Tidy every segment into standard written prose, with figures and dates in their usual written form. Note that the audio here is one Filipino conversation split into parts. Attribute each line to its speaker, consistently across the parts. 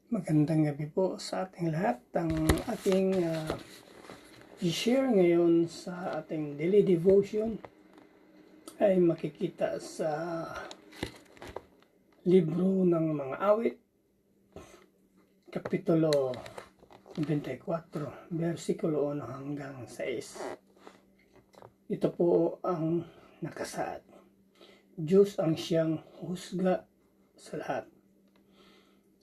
Speaker 1: Magandang gabi po sa ating lahat. Ang ating i-share ngayon sa ating daily devotion ay makikita sa libro ng mga awit, Kapitulo 24, versikulo 1 hanggang 6. Ito po ang nakasaad. Diyos ang siyang husga sa lahat.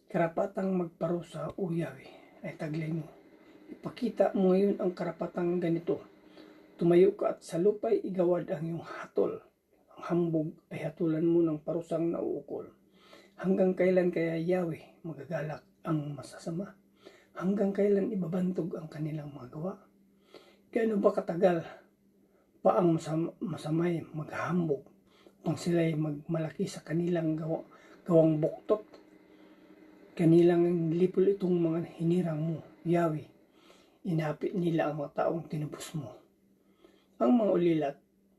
Speaker 1: Karapatang magparusa, O Yahweh, ay taglay mo. Ipakita mo ngayon ang karapatang ganito. Tumayo ka at sa lupa'y igawad ang iyong hatol. Ang hambog ay hatulan mo ng parusang nauukol. Hanggang kailan kaya, Yahweh, magagalak ang masasama? Hanggang kailan ibabantog ang kanilang mga gawa? Gaano ba katagal pa ang masamay maghahambog upang sila'y magmalaki sa kanilang gawang buktot? Kanilang lipol itong mga hinirang mo, Yahweh. Inapit nila ang mga taong tinubos mo. Ang mga ulilat,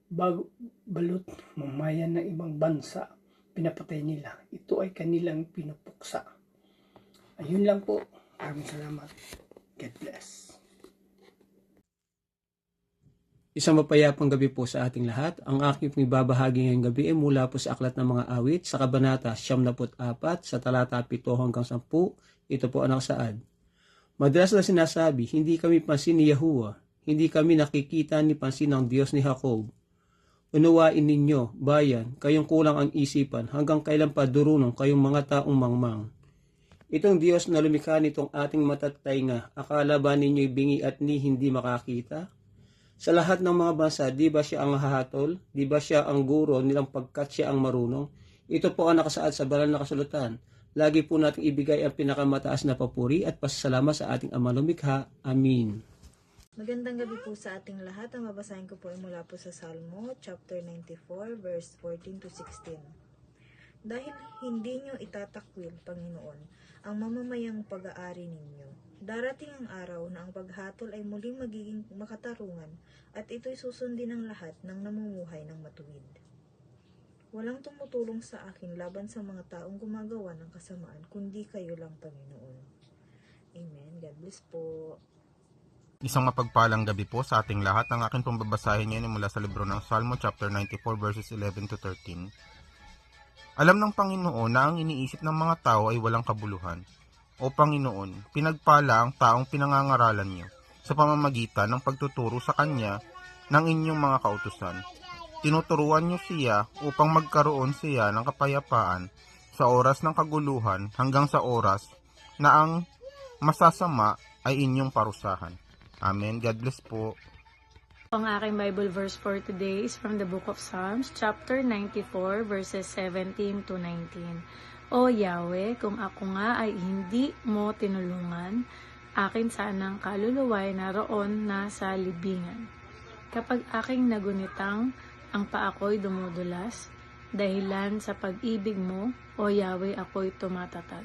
Speaker 1: balot, mamayan ng ibang bansa, pinapatay nila. Ito ay kanilang pinupuksa. Ayun lang po. Maraming salamat. God bless.
Speaker 2: Isang mapayapang gabi po sa ating lahat. Ang aking ibabahagi ngayong gabi ay mula po sa Aklat ng Mga Awit sa Kabanata 74 sa talata 7 hanggang 10. Ito po ang nakasaad. Madalas na sinasabi, hindi kami pansin ni Yahuwah, hindi kami nakikita ni pansin ng Diyos ni Jacob. Unawain ninyo, bayan, kayong kulang ang isipan, hanggang kailan pa durunong kayong mga taong mangmang. Itong Diyos na lumikha nitong ating matatainga, akala ba ninyo'y bingi at ni hindi makakita? Sa lahat ng mga bansa, di ba siya ang hahatol? Di ba siya ang guro nilang pagkat siya ang marunong? Ito po ang nakasaad sa banal na kasulatan. Lagi po nating ibigay ang pinakamataas na papuri at pasasalamat sa ating Ama lumikha. Amin.
Speaker 3: Magandang gabi po sa ating lahat. Ang babasahin ko po ay mula po sa Salmo, chapter 94, verse 14 to 16. Dahil hindi nyo itatakwil, Panginoon, ang mamamayang pag-aari ninyo. Darating ang araw na ang paghatol ay muling magiging makatarungan at ito'y susundin ng lahat ng namumuhay ng matuwid. Walang tumutulong sa akin laban sa mga taong gumagawa ng kasamaan, kundi kayo lang, Panginoon. Amen. God bless po.
Speaker 4: Isang mapagpalang gabi po sa ating lahat. Ang aking pong babasahin ngayon mula sa libro ng Salmo chapter 94 verses 11 to 13. Alam ng Panginoon na ang iniisip ng mga tao ay walang kabuluhan. O Panginoon, pinagpala ang taong pinangangaralan niyo sa pamamagitan ng pagtuturo sa kanya ng inyong mga kautusan. Tinuturuan niyo siya upang magkaroon siya ng kapayapaan sa oras ng kaguluhan hanggang sa oras na ang masasama ay inyong parusahan. Amen. God bless po.
Speaker 5: Ang aking Bible verse for today is from the book of Psalms, chapter 94, verses 17 to 19. O Yahweh, kung ako nga ay hindi mo tinulungan, akin sanang kaluluwa'y naroon na sa libingan. Kapag aking nagunitang, ang paako'y dumudulas, dahilan sa pag-ibig mo, O Yahweh, ako'y tumatatag.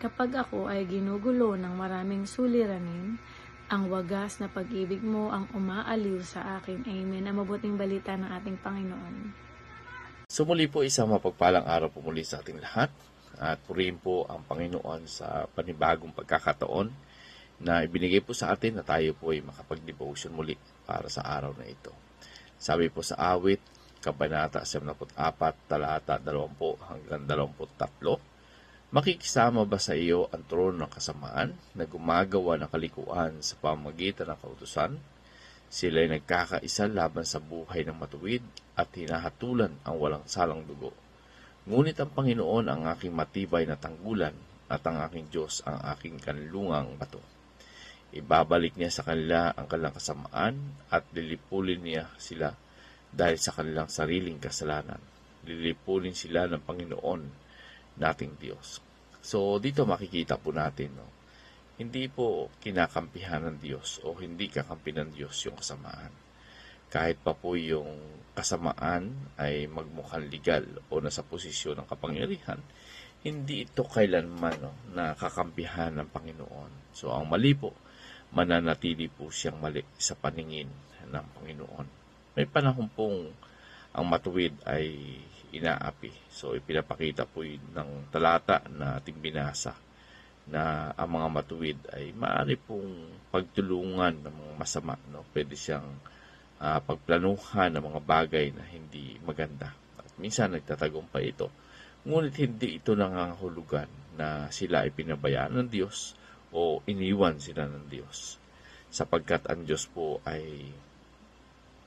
Speaker 5: Kapag ako ay ginugulo ng maraming suliranin, ang wagas na pag-ibig mo ang umaaliw sa akin. Amen. Ang mabuting balita ng ating Panginoon.
Speaker 6: So muli po isang mapagpalang araw po muli sa ating lahat at purihin po ang Panginoon sa panibagong pagkakataon na ibinigay po sa atin na tayo po ay makapag-devotion muli para sa araw na ito. Sabi po sa awit, Kabanata 74, talata 20 hanggang 23, makikisama ba sa iyo ang trono ng kasamaan na gumagawa ng kalikuan sa pamamagitan ng kautusan? Sila ay nagkakaisa laban sa buhay ng matuwid at hinahatulan ang walang salang dugo. Ngunit ang Panginoon ang aking matibay na tanggulan at ang aking Diyos ang aking kanlungang bato. Ibabalik niya sa kanila ang kanilang kasamaan at lilipulin niya sila dahil sa kanilang sariling kasalanan. Lilipulin sila ng Panginoon nating Diyos. So dito makikita po natin, hindi po kinakampihan ng Diyos o hindi kakampi ng Diyos yung kasamaan. Kahit pa po yung kasamaan ay magmukhang legal o nasa posisyon ng kapangyarihan, hindi ito kailanman na kakampihan ng Panginoon. So ang mali po, mananatili po siyang mali sa paningin ng Panginoon. May panahon pong ang matuwid ay inaapi. So ipinapakita po ng talata na ating binasa na ang mga matuwid ay maaari pong pagtulungan ng mga masama, no? Pwede siyang pagplanuhan ng mga bagay na hindi maganda. At minsan nagtatagumpay ito. Ngunit hindi ito nangangahulugan na sila ay pinabayaan ng Diyos o iniwan sila ng Diyos. Sapagkat ang Diyos po ay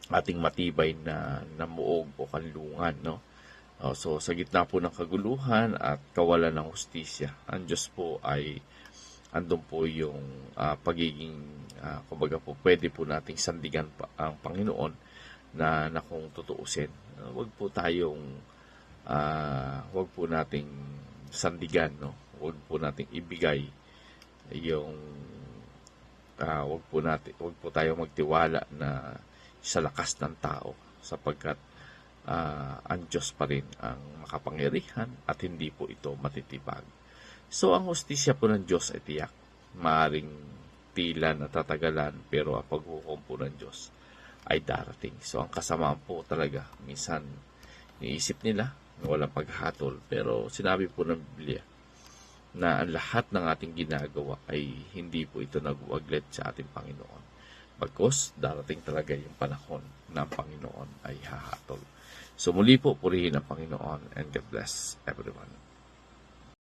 Speaker 6: ating matibay na namuog o kanlungan, no? So sa gitna po ng kaguluhan at kawalan ng hustisya, ang Diyos po ay andun po yung pagiging kumbaga po pwede po nating sandigan ang Panginoon na kung tutuusin. Wag po nating sandigan, no? Wag po nating ibigay yung wag po tayo magtiwala na sa lakas ng tao sapagkat ang Diyos pa rin ang makapangyarihan at hindi po ito matitibag. So ang hustisya po ng Diyos ay tiyak. Maaring tila na tatagalan pero ang paghukom po ng Diyos ay darating. So ang kasamaan po talaga minsan niisip nila na walang paghatol pero sinabi po ng Biblia na ang lahat ng ating ginagawa ay hindi po ito nag-uaglet sa ating Panginoon. Bagkus darating talaga yung panahon na ang Panginoon ay hahatol. So muli po, purihin ang Panginoon and God bless everyone.